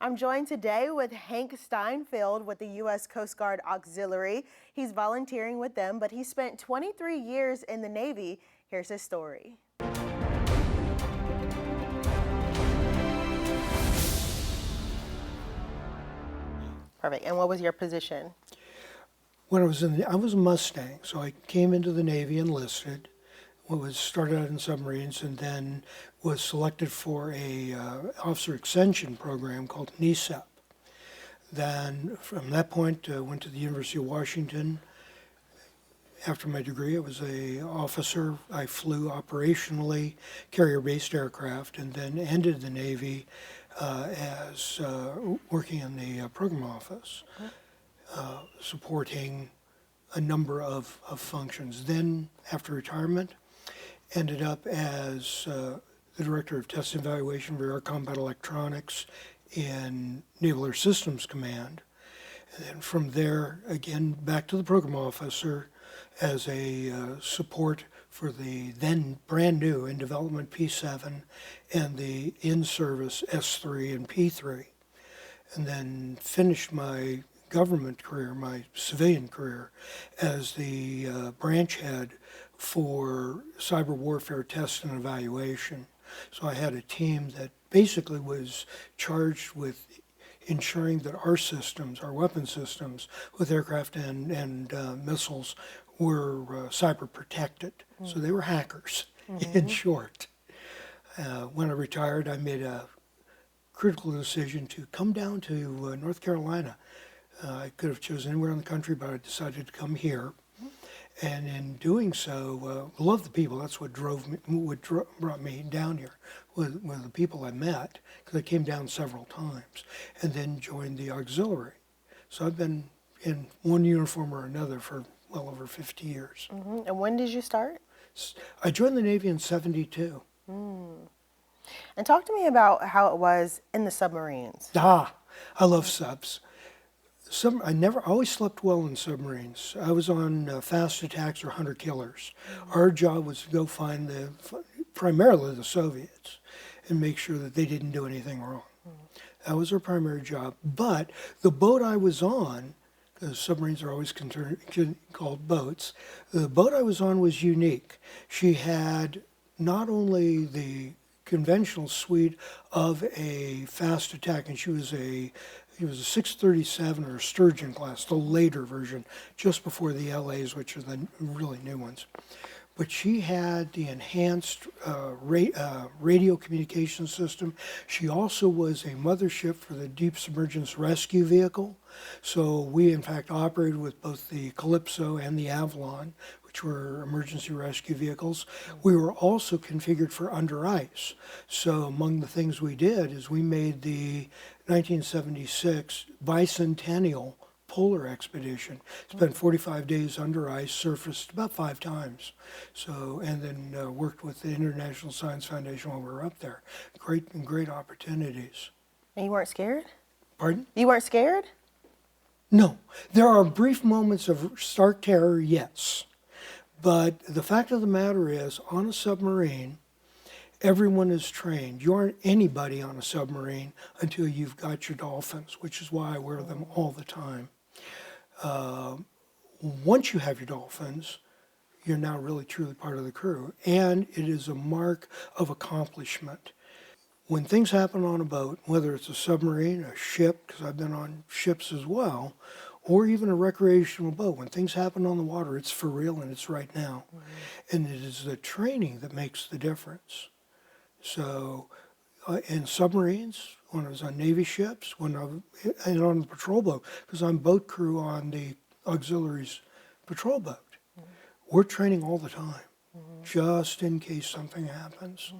I'm joined today with Hank Steinfeld with the U.S. Coast Guard Auxiliary. He's volunteering with them, but he spent 23 years in the Navy. Here's his story. Perfect. And what was your position? When I was a Mustang, so I came into the Navy, enlisted, started out in submarines, and then was selected for a officer extension program called NESEP. Then from that point, went to the University of Washington. After my degree, I was a officer. I flew operationally carrier-based aircraft, and then ended the Navy as working in the program office. Supporting a number of functions. Then, after retirement, ended up as the Director of Test and Evaluation for Air Combat Electronics in Naval Air Systems Command. And then from there, again, back to the Program Officer as a support for the then brand new in development P7 and the in-service S3 and P3. And then finished my government career, my civilian career, as the branch head for cyber warfare test and evaluation. So I had a team that basically was charged with ensuring that our systems, our weapon systems with aircraft and missiles were cyber protected. So they were hackers, in short. When I retired, I made a critical decision to come down to North Carolina. I could have chosen anywhere in the country, but I decided to come here. And in doing so, love the people. That's what brought me down here, were the people I met, because I came down several times, and then joined the auxiliary. So I've been in one uniform or another for well over 50 years. And when did you start? I joined the Navy in '72. And talk to me about how it was in the submarines. I love subs. I always slept well in submarines. I was on fast attacks or hunter killers. Our job was to go find primarily the Soviets and make sure that they didn't do anything wrong. That was our primary job. But the boat I was on, because submarines are always called boats, the boat I was on was unique. She had not only the conventional suite of a fast attack, and she was a 637 or a Sturgeon class, the later version, just before the LAs, which are the really new ones. But she had the enhanced radio communication system. She also was a mothership for the Deep Submergence Rescue Vehicle. So we, in fact, operated with both the Calypso and the Avalon, which were emergency rescue vehicles. We were also configured for under ice. So among the things we did is we made the 1976 bicentennial polar expedition. Spent 45 days under ice, surfaced about 5 times. So, and then worked with the International Science Foundation while we were up there. Great opportunities. And you weren't scared? Pardon? You weren't scared? No. There are brief moments of stark terror, yes. But the fact of the matter is, on a submarine, everyone is trained. You aren't anybody on a submarine until you've got your dolphins, which is why I wear them all the time. Once you have your dolphins, you're now really truly part of the crew. And it is a mark of accomplishment. When things happen on a boat, whether it's a submarine, a ship, because I've been on ships as well, or even a recreational boat, when things happen on the water, it's for real and it's right now. And it is the training that makes the difference. So in submarines, when I was on Navy ships, and on the patrol boat, because I'm boat crew on the auxiliary's patrol boat, we're training all the time, just in case something happens.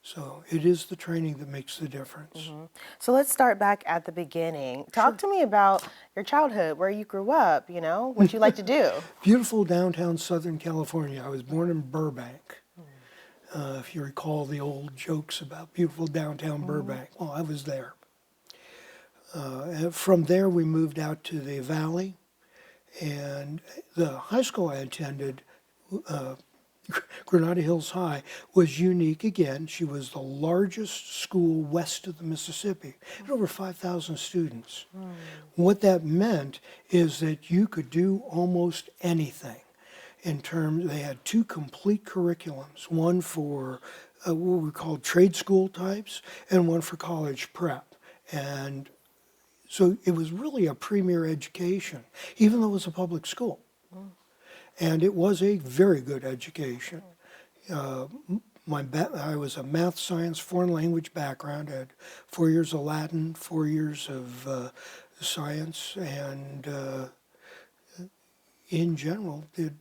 So it is the training that makes the difference. So let's start back at the beginning. Talk to me about your childhood, where you grew up, what you like to do. Beautiful downtown Southern California. I was born in Burbank. If you recall the old jokes about beautiful downtown Burbank, well, I was there. And from there, we moved out to the Valley, and the high school I attended Granada Hills High was unique again. She was the largest school west of the Mississippi. It had over 5,000 students. What that meant is that you could do almost anything. In terms, they had two complete curriculums, one for what we called trade school types and one for college prep. And so it was really a premier education, even though it was a public school. And it was a very good education. I was a math, science, foreign language background. I had 4 years of Latin, 4 years of science, and in general did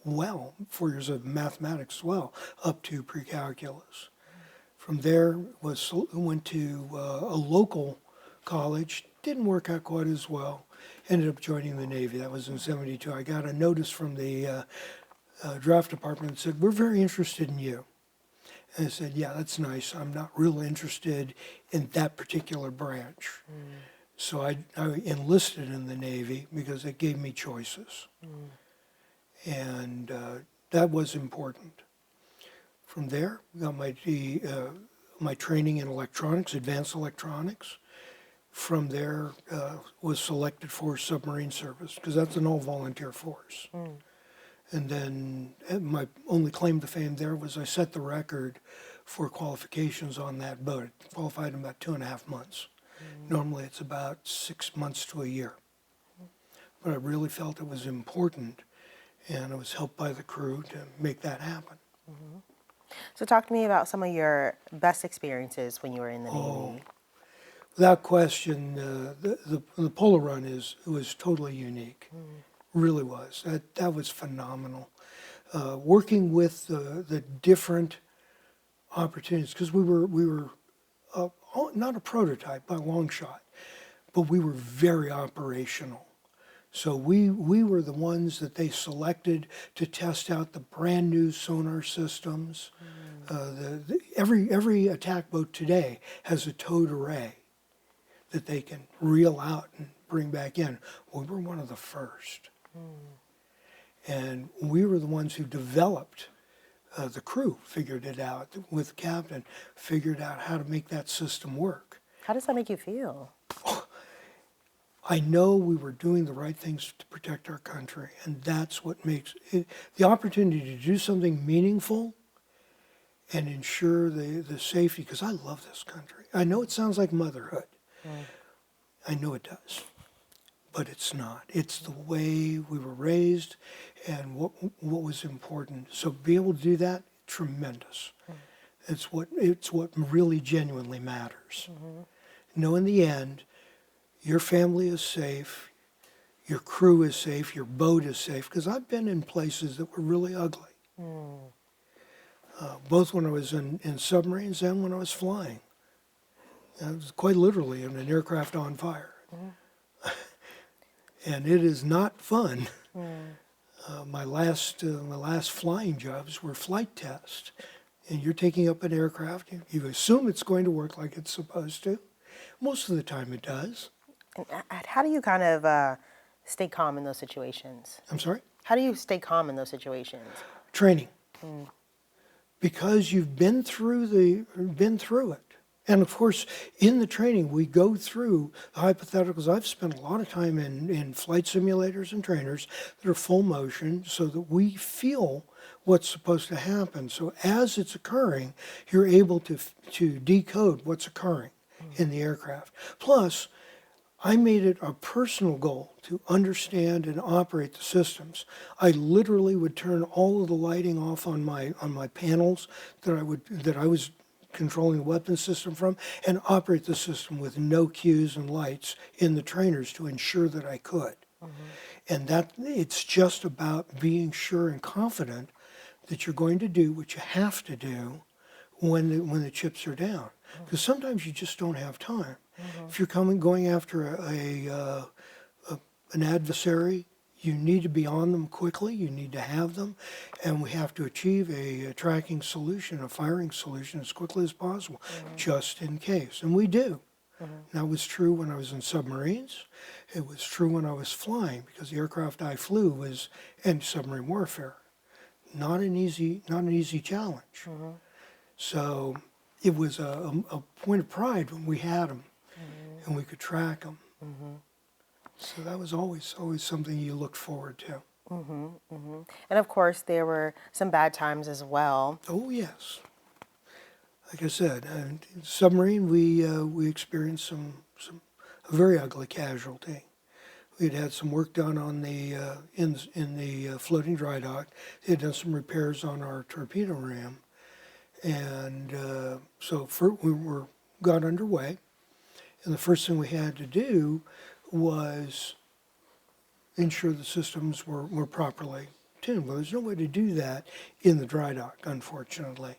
well. 4 years of mathematics as well, up to pre-calculus. From there, went to a local college. Didn't work out quite as well. Ended up joining the Navy. That was in '72. I got a notice from the draft department that said, "We're very interested in you." And I said, "Yeah, that's nice. I'm not real interested in that particular branch." So I enlisted in the Navy because it gave me choices. And that was important. From there, I got my training in electronics, advanced electronics. From there, was selected for submarine service because that's an all-volunteer force. And then my only claim to fame there was I set the record for qualifications on that boat. I qualified in about 2.5 months. Normally it's about 6 months to a year. But I really felt it was important, and I was helped by the crew to make that happen. So talk to me about some of your best experiences when you were in the Navy. Without question, the Polar Run was totally unique. Really was. That was phenomenal. Working with the different opportunities, because we were not a prototype by a long shot, but we were very operational. So we were the ones that they selected to test out the brand new sonar systems. Every attack boat today has a towed array that they can reel out and bring back in. We were one of the first. And we were the ones who developed, the crew figured it out with the captain, figured out how to make that system work. How does that make you feel? I know we were doing the right things to protect our country, and that's what makes it, the opportunity to do something meaningful and ensure the safety, because I love this country. I know it sounds like motherhood. I know it does, but it's not. It's the way we were raised and what was important. So be able to do that, tremendous. It's what really genuinely matters. Know in the end, your family is safe, your crew is safe, your boat is safe, because I've been in places that were really ugly. Both when I was in submarines and when I was flying. I was quite literally in an aircraft on fire. And it is not fun. My last flying jobs were flight tests. And you're taking up an aircraft, you assume it's going to work like it's supposed to. Most of the time it does. And how do you kind of stay calm in those situations? I'm sorry? How do you stay calm in those situations? Training. Because you've been through it. And of course, in the training, we go through the hypotheticals. I've spent a lot of time in flight simulators and trainers that are full motion so that we feel what's supposed to happen. So as it's occurring, you're able to decode what's occurring in the aircraft. Plus, I made it a personal goal to understand and operate the systems. I literally would turn all of the lighting off on my panels that I was controlling the weapon system from, and operate the system with no cues and lights in the trainers to ensure that I could. And that it's just about being sure and confident that you're going to do what you have to do when the chips are down. Because sometimes you just don't have time. If you're going after an adversary, you need to be on them quickly, you need to have them, and we have to achieve a tracking solution, a firing solution as quickly as possible, just in case. And we do. That was true when I was in submarines. It was true when I was flying, because the aircraft I flew was anti-submarine warfare. not an easy challenge. So it was a point of pride when we had them and we could track them. So that was always something you looked forward to. And of course, there were some bad times as well. Oh yes, like I said, submarine we experienced a very ugly casualty. We had some work done on the in the floating dry dock. They had done some repairs on our torpedo ram, and so we got underway. And the first thing we had to do was ensure the systems were properly tuned. Well, there's no way to do that in the dry dock, unfortunately.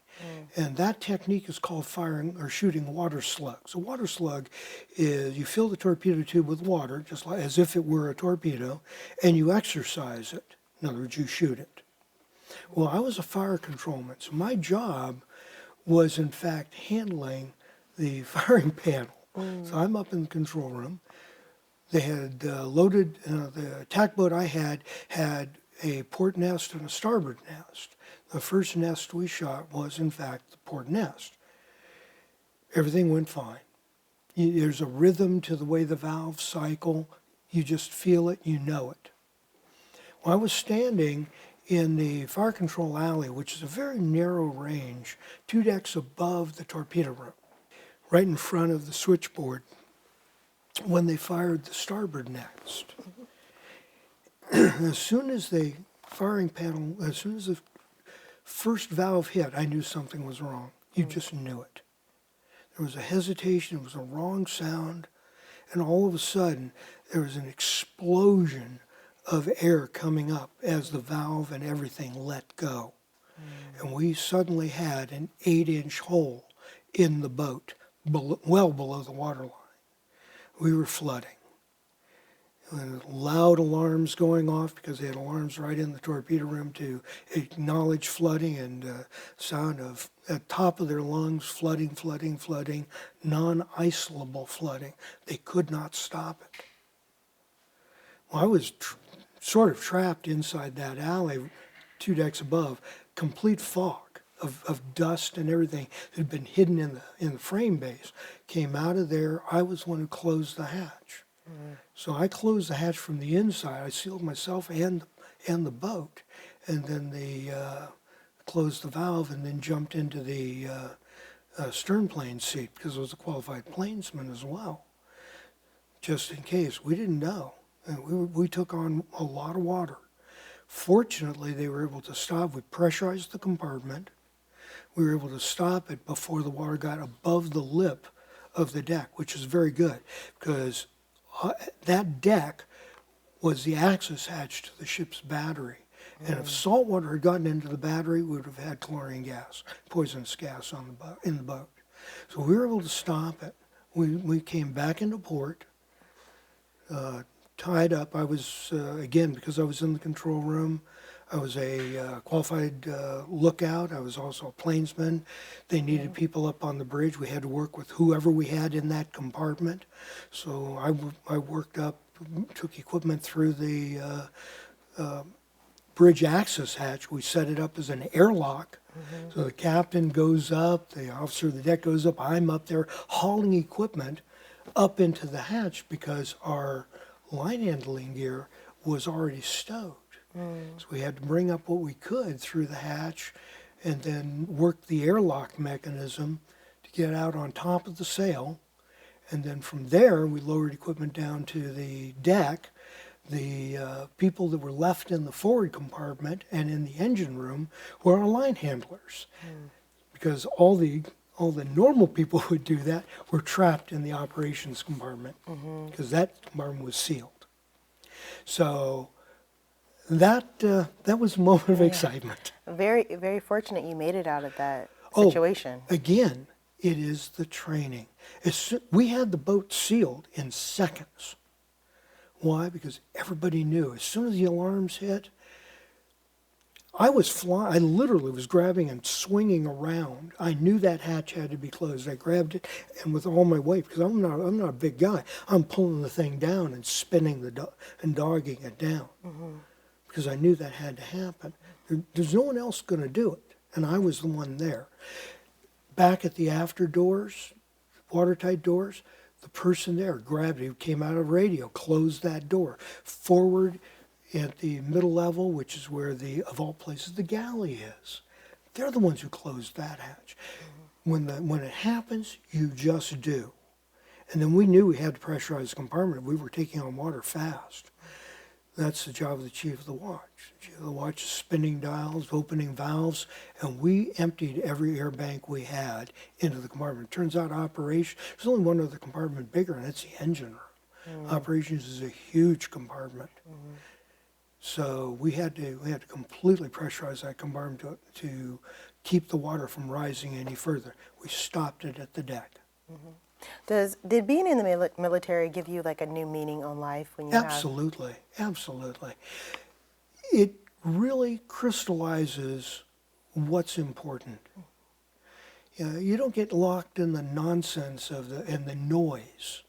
And that technique is called firing or shooting water slugs. A water slug is you fill the torpedo tube with water, just like as if it were a torpedo, and you exercise it. In other words, you shoot it. Well, I was a fire controlman, so my job was in fact handling the firing panel. So I'm up in the control room. They had loaded, the attack boat I had a port nest and a starboard nest. The first nest we shot was, in fact, the port nest. Everything went fine. There's a rhythm to the way the valves cycle. You just feel it, you know it. Well, I was standing in the fire control alley, which is a very narrow range, 2 decks above the torpedo room, right in front of the switchboard, when they fired the starboard nest. As soon as the firing panel, as soon as the first valve hit, I knew something was wrong. You just knew it. There was a hesitation, it was a wrong sound, and all of a sudden there was an explosion of air coming up as the valve and everything let go. And we suddenly had an 8-inch hole in the boat, well below the waterline. We were flooding. And loud alarms going off because they had alarms right in the torpedo room to acknowledge flooding, and sound of at top of their lungs, flooding, non-isolable flooding. They could not stop it. Well, I was sort of trapped inside that alley, 2 decks above, complete fog of dust and everything that had been hidden in the frame base. Came out of there. I was the one who closed the hatch. So I closed the hatch from the inside. I sealed myself and the boat, and then closed the valve, and then jumped into the stern plane seat because I was a qualified plainsman as well, just in case. We didn't know. And we took on a lot of water. Fortunately, they were able to stop. We pressurized the compartment. We were able to stop it before the water got above the lip of the deck, which is very good because that deck was the access hatch to the ship's battery. And if salt water had gotten into the battery, we would have had chlorine gas, poisonous gas in the boat. So we were able to stop it. We came back into port, tied up. I was, again, because I was in the control room, I was a qualified lookout. I was also a plainsman. They needed people up on the bridge. We had to work with whoever we had in that compartment. So I worked up, took equipment through the bridge access hatch. We set it up as an airlock. So the captain goes up, the officer of the deck goes up. I'm up there hauling equipment up into the hatch because our line handling gear was already stowed. So we had to bring up what we could through the hatch and then work the airlock mechanism to get out on top of the sail. And then from there, we lowered equipment down to the deck. The people that were left in the forward compartment and in the engine room were our line handlers. Because all the normal people who would do that were trapped in the operations compartment because that compartment was sealed. So that was a moment of excitement. Very, very fortunate you made it out of that situation. Again, it is the training. We had the boat sealed in seconds. Why? Because everybody knew as soon as the alarms hit, I literally was grabbing and swinging around. I knew that hatch had to be closed. I grabbed it, and with all my weight, because I'm not a big guy, I'm pulling the thing down and spinning and dogging it down. because I knew that had to happen. There's no one else going to do it, and I was the one there. Back at the after doors, watertight doors, the person there grabbed it, who came out of radio, closed that door. Forward at the middle level, which is where of all places, the galley is. They're the ones who closed that hatch. When it happens, you just do. And then we knew we had to pressurize the compartment. We were taking on water fast. That's the job of the chief of the watch. The chief of the watch is spinning dials, opening valves, and we emptied every air bank we had into the compartment. It turns out there's only one other compartment bigger, and it's the engine room. Operations is a huge compartment. So we had to completely pressurize that compartment to keep the water from rising any further. We stopped it at the deck. Did being in the military give you like a new meaning on life when you Absolutely, absolutely. It really crystallizes what's important. You don't get locked in the nonsense and the noise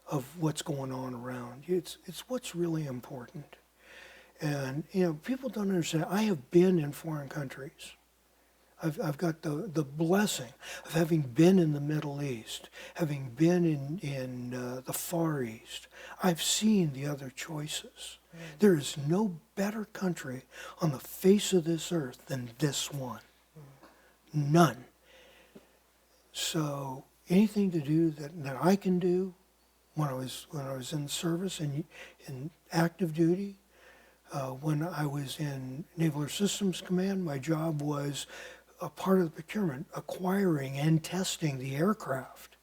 of what's going on around you. It's what's really important. And people don't understand. I have been in foreign countries. I've got the blessing of having been in the Middle East, having been in the Far East. I've seen the other choices. There is no better country on the face of this earth than this one. None. So anything to do that I can do when I was in service and in active duty, when I was in Naval Air Systems Command, my job was a part of the procurement, acquiring and testing the aircraft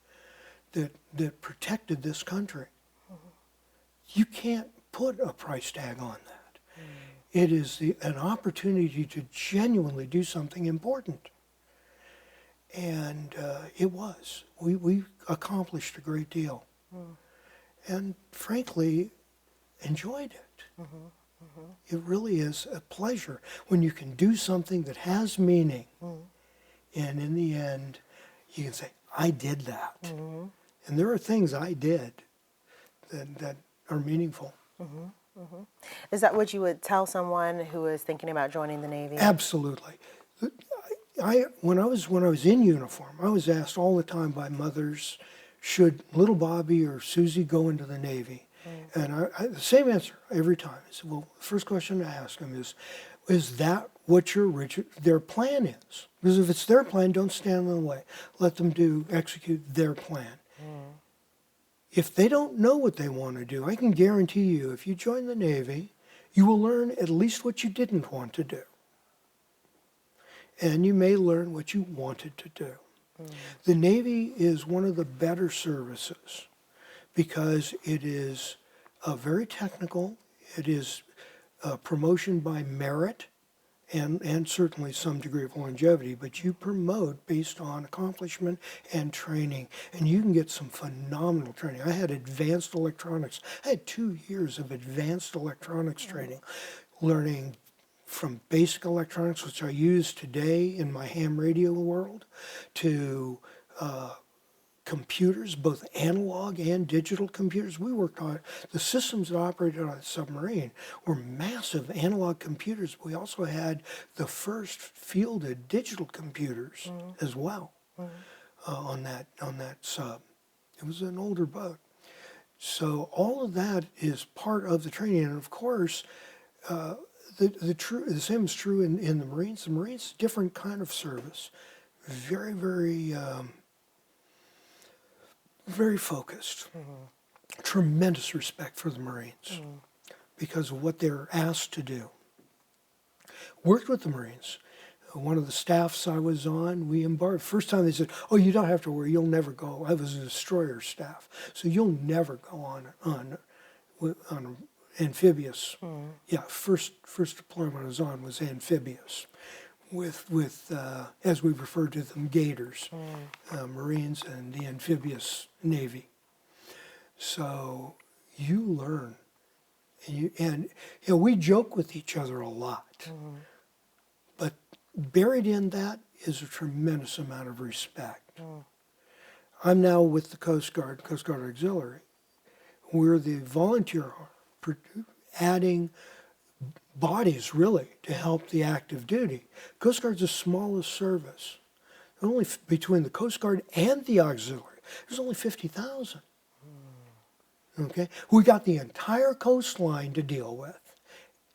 that protected this country. You can't put a price tag on that. It is an opportunity to genuinely do something important. And it was. We accomplished a great deal. And frankly, enjoyed it. It really is a pleasure when you can do something that has meaning, and in the end, you can say, I did that. And there are things I did that are meaningful. Is that what you would tell someone who is thinking about joining the Navy? Absolutely. When I was in uniform, I was asked all the time by mothers, should little Bobby or Susie go into the Navy? And I the same answer every time. I said, well, the first question I ask them is that what their plan is? Because if it's their plan, don't stand in the way. Let them execute their plan. If they don't know what they want to do, I can guarantee you, if you join the Navy, you will learn at least what you didn't want to do. And you may learn what you wanted to do. The Navy is one of the better services because it is very technical. It is promotion by merit and certainly some degree of longevity, but you promote based on accomplishment and training, and you can get some phenomenal training. I had advanced electronics. I had 2 years of advanced electronics training, learning from basic electronics, which I use today in my ham radio world, to computers, both analog and digital computers. We worked on the systems that operated on a submarine were massive analog computers. We also had the first fielded digital computers as well on that sub. It was an older boat. So all of that is part of the training, and of course, the same is true in the Marines. The Marines, different kind of service, very, very, very focused. Tremendous respect for the Marines because of what they're asked to do. Worked with the Marines. One of the staffs I was on, we embarked. First time they said, "Oh, you don't have to worry. You'll never go." I was a destroyer staff, so you'll never go on amphibious. Yeah, first deployment I was on was amphibious, with as we referred to them, Gators, Marines, and the amphibious Navy. So you learn, and we joke with each other a lot, but buried in that is a tremendous amount of respect. I'm now with the Coast Guard Auxiliary. We're the volunteer arm, adding bodies really to help the active duty. Coast Guard's the smallest service. Only between the Coast Guard and the auxiliary, there's only 50,000. Okay, we got the entire coastline to deal with,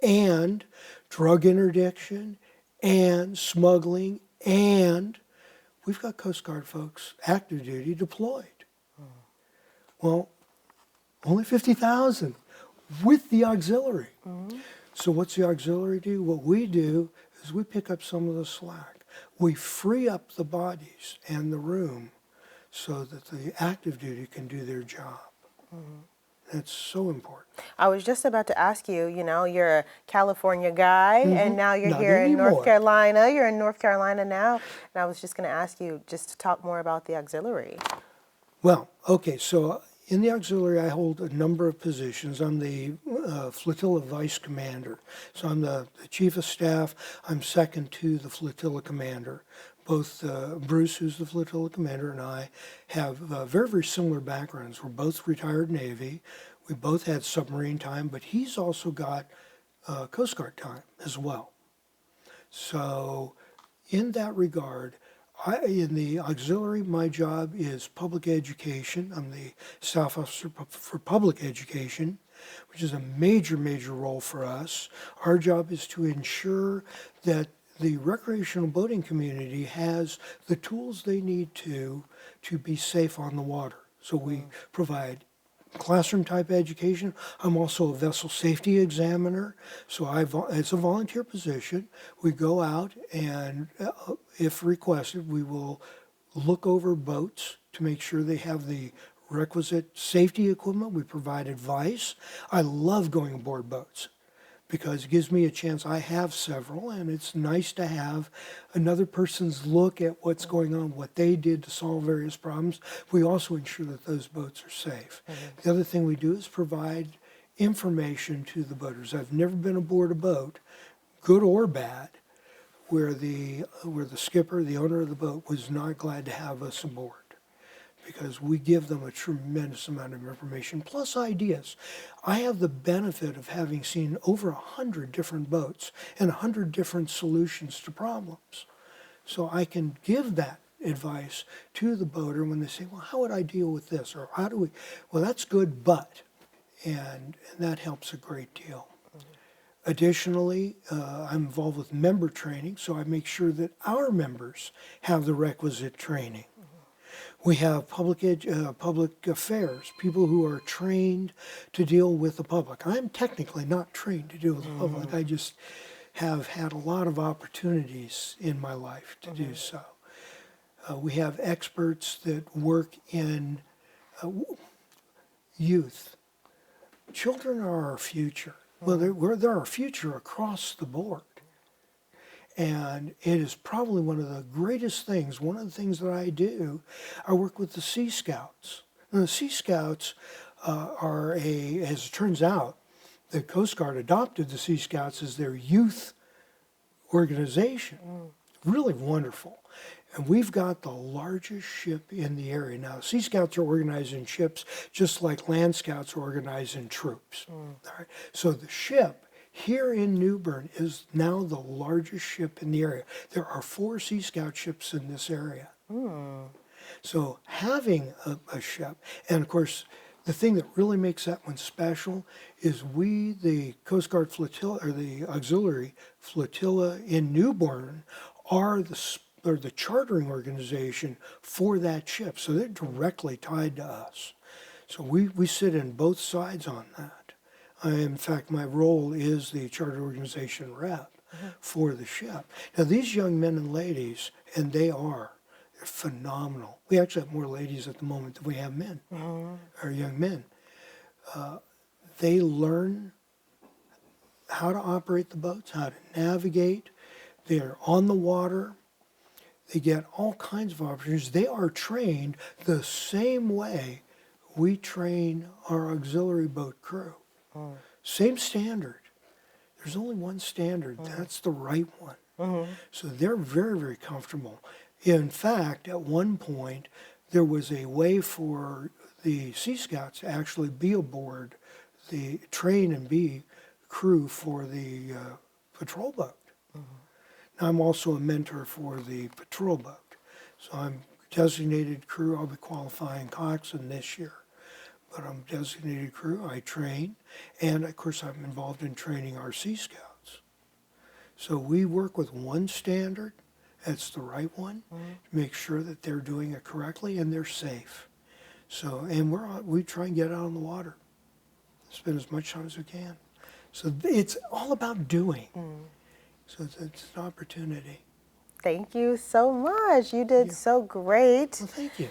and drug interdiction, and smuggling, and we've got Coast Guard folks active duty deployed. Well, only 50,000 with the auxiliary. So what's the auxiliary do? What we do is we pick up some of the slack. We free up the bodies and the room so that the active duty can do their job. That's so important. I was just about to ask you, you know, you're a California guy and now you're Not here in North anymore. Carolina. You're in North Carolina now. And I was just going to ask you just to talk more about the auxiliary. Well, okay, so in the auxiliary, I hold a number of positions. I'm the flotilla vice commander. So I'm the chief of staff. I'm second to the flotilla commander. Both Bruce, who's the flotilla commander, and I have very, very similar backgrounds. We're both retired Navy. We both had submarine time, but he's also got Coast Guard time as well. So in that regard, in the auxiliary, my job is public education. I'm the staff officer for public education, which is a major, major role for us. Our job is to ensure that the recreational boating community has the tools they need to be safe on the water. So we provide classroom type education. I'm also a vessel safety examiner, so it's a volunteer position. We go out and if requested, we will look over boats to make sure they have the requisite safety equipment. We provide advice. I love going aboard boats because it gives me a chance. I have several, and it's nice to have another person's look at what's going on, what they did to solve various problems. We also ensure that those boats are safe. The other thing we do is provide information to the boaters. I've never been aboard a boat, good or bad, where the skipper, the owner of the boat, was not glad to have us aboard, because we give them a tremendous amount of information, plus ideas. I have the benefit of having seen over 100 different boats and 100 different solutions to problems. So I can give that advice to the boater when they say, well, how would I deal with this? Or how do we, well, that's good, but, and that helps a great deal. Additionally, I'm involved with member training, so I make sure that our members have the requisite training. We have public affairs, people who are trained to deal with the public. I'm technically not trained to deal with the public. I just have had a lot of opportunities in my life to do so. We have experts that work in youth. Children are our future. Well, they're our future across the board. And it is probably one of the greatest things, one of the things that I do. I work with the Sea Scouts. And the Sea Scouts as it turns out, the Coast Guard adopted the Sea Scouts as their youth organization. Really wonderful. And we've got the largest ship in the area. Now, Sea Scouts are organized in ships just like Land Scouts are organized in troops. All right? So the ship here in New Bern is now the largest ship in the area. There are 4 Sea Scout ships in this area. So having a ship, and of course, the thing that really makes that one special is we, the Coast Guard flotilla, or the auxiliary flotilla in New Bern, are the chartering organization for that ship. So they're directly tied to us. So we sit in both sides on that. In fact, my role is the charter organization rep for the ship. Now, these young men and ladies, and they're phenomenal. We actually have more ladies at the moment than we have men, or young men. They learn how to operate the boats, how to navigate. They're on the water. They get all kinds of opportunities. They are trained the same way we train our auxiliary boat crew. Same standard. There's only one standard. That's the right one. So they're very, very comfortable. In fact, at one point, there was a way for the Sea Scouts to actually be aboard the train and be crew for the patrol boat. Now, I'm also a mentor for the patrol boat. So I'm designated crew. I'll be qualifying coxswain this year. But I'm designated crew. I train. And, of course, I'm involved in training our Sea Scouts. So we work with one standard. That's the right one. To make sure that they're doing it correctly and they're safe. So, and we try and get out on the water. Spend as much time as we can. So it's all about doing. So it's an opportunity. Thank you so much. You did so great. Well, thank you.